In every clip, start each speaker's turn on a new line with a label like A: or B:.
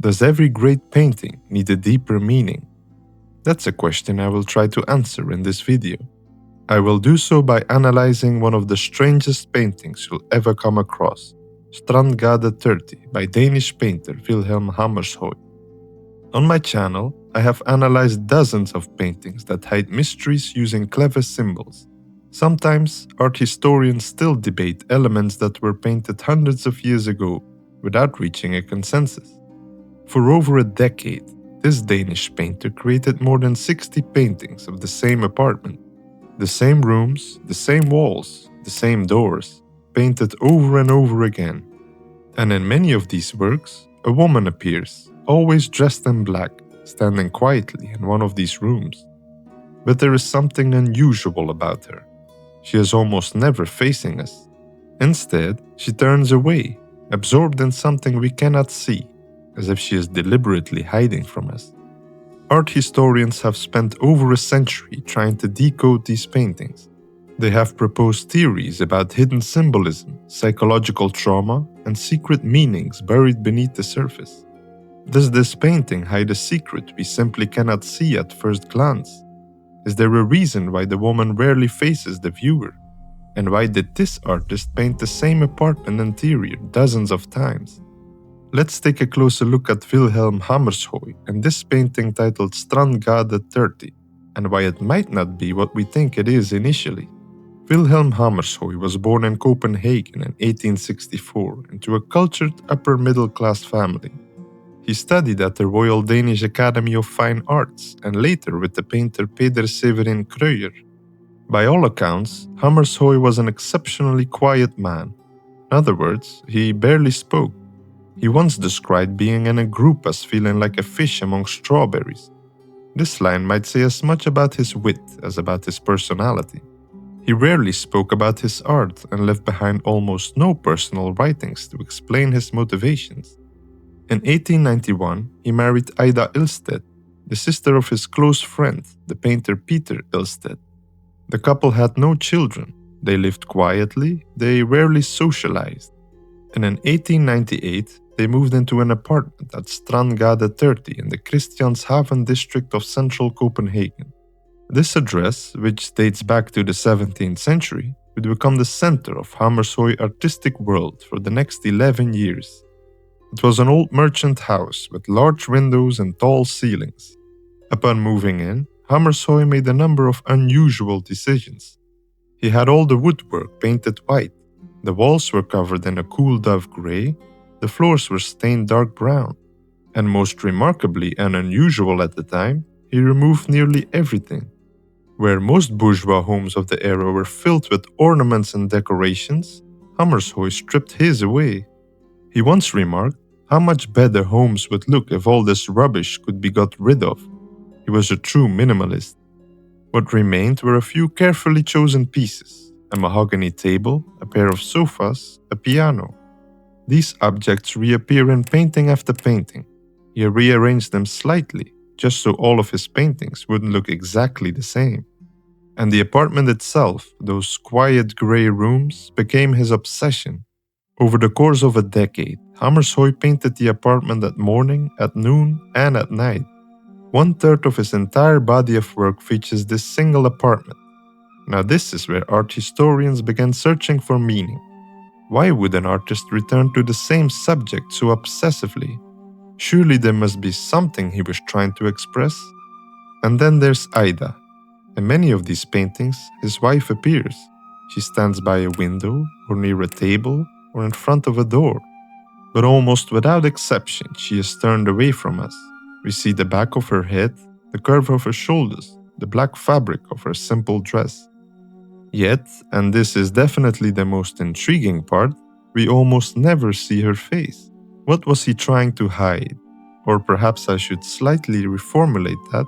A: Does every great painting need a deeper meaning? That's a question I will try to answer in this video. I will do so by analyzing one of the strangest paintings you'll ever come across, Strandgade 30 by Danish painter Vilhelm Hammershoi. On my channel, I have analyzed dozens of paintings that hide mysteries using clever symbols. Sometimes, art historians still debate elements that were painted hundreds of years ago without reaching a consensus. For over a decade, this Danish painter created more than 60 paintings of the same apartment. The same rooms, the same walls, the same doors, painted over and over again. And in many of these works, a woman appears, always dressed in black, standing quietly in one of these rooms. But there is something unusual about her. She is almost never facing us. Instead, she turns away, absorbed in something we cannot see, as if she is deliberately hiding from us. Art historians have spent over a century trying to decode these paintings. They have proposed theories about hidden symbolism, psychological trauma, and secret meanings buried beneath the surface. Does this painting hide a secret we simply cannot see at first glance? Is there a reason why the woman rarely faces the viewer? And why did this artist paint the same apartment interior dozens of times? Let's take a closer look at Vilhelm Hammershoi and this painting titled Strandgade 30, and why it might not be what we think it is initially. Vilhelm Hammershoi was born in Copenhagen in 1864 into a cultured upper-middle-class family. He studied at the Royal Danish Academy of Fine Arts and later with the painter Peder Severin Krøyer. By all accounts, Hammershoi was an exceptionally quiet man. In other words, he barely spoke. He once described being in a group as feeling like a fish among strawberries. This line might say as much about his wit as about his personality. He rarely spoke about his art and left behind almost no personal writings to explain his motivations. In 1891, he married Ida Ilsted, the sister of his close friend, the painter Peter Ilsted. The couple had no children, they lived quietly, they rarely socialized. And in 1898, they moved into an apartment at Strandgade 30 in the Christianshavn district of central Copenhagen. This address, which dates back to the 17th century, would become the center of Hammershoi artistic world for the next 11 years. It was an old merchant house with large windows and tall ceilings. Upon moving in, Hammershoi made a number of unusual decisions. He had all the woodwork painted white, the walls were covered in a cool dove gray, the floors were stained dark brown, and most remarkably and unusual at the time, he removed nearly everything. Where most bourgeois homes of the era were filled with ornaments and decorations, Hammershoi stripped his away. He once remarked how much better homes would look if all this rubbish could be got rid of. He was a true minimalist. What remained were a few carefully chosen pieces, a mahogany table, a pair of sofas, a piano. These objects reappear in painting after painting. He rearranged them slightly, just so all of his paintings wouldn't look exactly the same. And the apartment itself, those quiet grey rooms, became his obsession. Over the course of a decade, Hammershoi painted the apartment at morning, at noon, and at night. 1/3 of his entire body of work features this single apartment. Now this is where art historians began searching for meaning. Why would an artist return to the same subject so obsessively? Surely there must be something he was trying to express. And then there's Ida. In many of these paintings, his wife appears. She stands by a window, or near a table, or in front of a door. But almost without exception, she is turned away from us. We see the back of her head, the curve of her shoulders, the black fabric of her simple dress. Yet, and this is definitely the most intriguing part, we almost never see her face. What was he trying to hide? Or perhaps I should slightly reformulate that.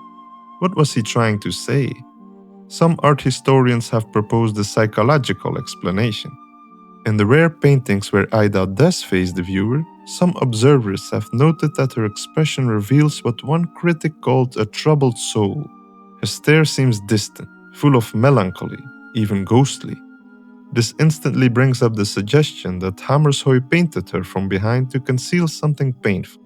A: What was he trying to say? Some art historians have proposed a psychological explanation. In the rare paintings where Ida does face the viewer, some observers have noted that her expression reveals what one critic called a troubled soul. Her stare seems distant, full of melancholy, even ghostly. This instantly brings up the suggestion that Hammershoi painted her from behind to conceal something painful.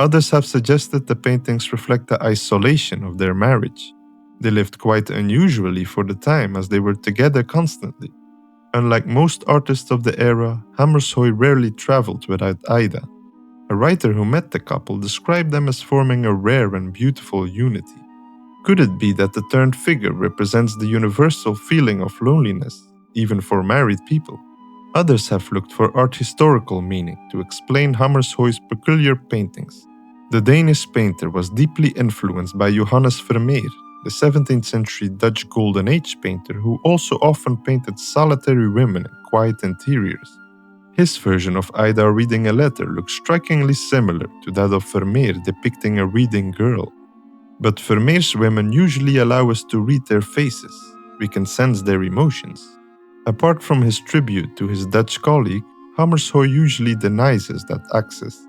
A: Others have suggested the paintings reflect the isolation of their marriage. They lived quite unusually for the time as they were together constantly. Unlike most artists of the era, Hammershoi rarely traveled without Ida. A writer who met the couple described them as forming a rare and beautiful unity. Could it be that the turned figure represents the universal feeling of loneliness, even for married people? Others have looked for art historical meaning to explain Hammershoi's peculiar paintings. The Danish painter was deeply influenced by Johannes Vermeer, the 17th century Dutch Golden Age painter who also often painted solitary women in quiet interiors. His version of Ida reading a letter looks strikingly similar to that of Vermeer depicting a reading girl. But Vermeer's women usually allow us to read their faces. We can sense their emotions. Apart from his tribute to his Dutch colleague, Hammershoi usually denies us that access.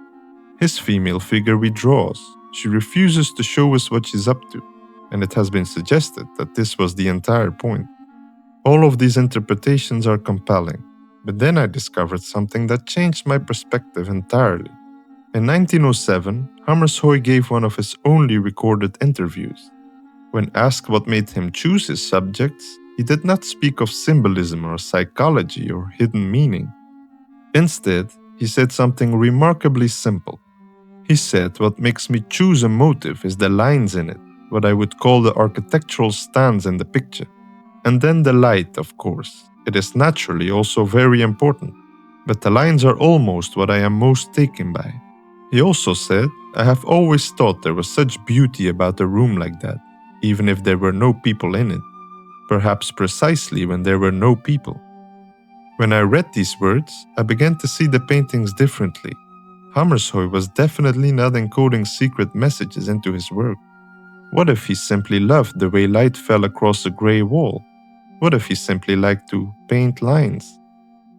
A: His female figure withdraws. She refuses to show us what she's up to, and it has been suggested that this was the entire point. All of these interpretations are compelling, but then I discovered something that changed my perspective entirely. In 1907, Hammershoi gave one of his only recorded interviews. When asked what made him choose his subjects, he did not speak of symbolism or psychology or hidden meaning. Instead, he said something remarkably simple. He said, "What makes me choose a motive is the lines in it, what I would call the architectural stance in the picture. And then the light, of course. It is naturally also very important. But the lines are almost what I am most taken by." He also said, "I have always thought there was such beauty about a room like that, even if there were no people in it. Perhaps precisely when there were no people." When I read these words, I began to see the paintings differently. Hammershoi was definitely not encoding secret messages into his work. What if he simply loved the way light fell across a gray wall? What if he simply liked to paint lines?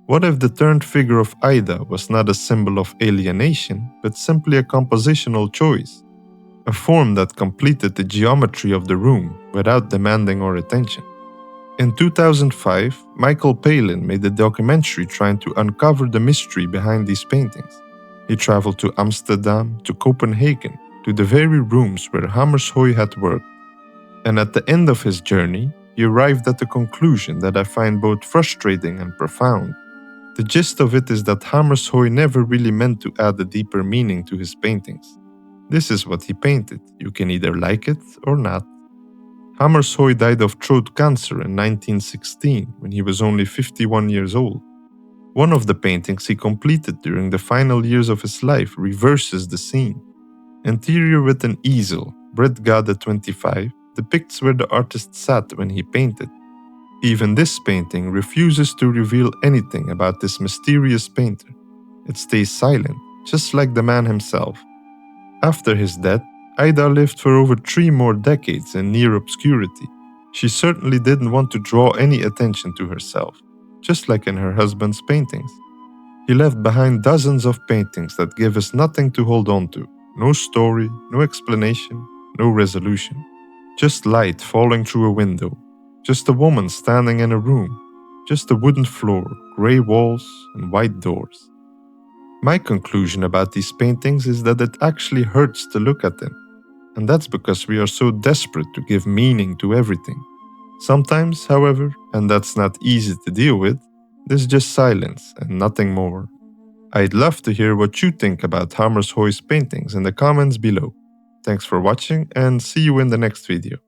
A: What if the turned figure of Ida was not a symbol of alienation, but simply a compositional choice? A form that completed the geometry of the room without demanding our attention. In 2005, Michael Palin made a documentary trying to uncover the mystery behind these paintings. He traveled to Amsterdam, to Copenhagen, to the very rooms where Hammershoi had worked. And at the end of his journey, he arrived at a conclusion that I find both frustrating and profound. The gist of it is that Hammershoi never really meant to add a deeper meaning to his paintings. This is what he painted. You can either like it or not. Hammershoi died of throat cancer in 1916 when he was only 51 years old. One of the paintings he completed during the final years of his life reverses the scene. Interior with an easel, Strandgade 25, depicts where the artist sat when he painted. Even this painting refuses to reveal anything about this mysterious painter. It stays silent, just like the man himself. After his death, Ida lived for over 3 more decades in near obscurity. She certainly didn't want to draw any attention to herself, just like in her husband's paintings. He left behind dozens of paintings that give us nothing to hold on to. No story, no explanation, no resolution. Just light falling through a window. Just a woman standing in a room. Just a wooden floor, gray walls, and white doors. My conclusion about these paintings is that it actually hurts to look at them. And that's because we are so desperate to give meaning to everything. Sometimes, however, and that's not easy to deal with, there's just silence and nothing more. I'd love to hear what you think about Hammershoi's paintings in the comments below. Thanks for watching and see you in the next video.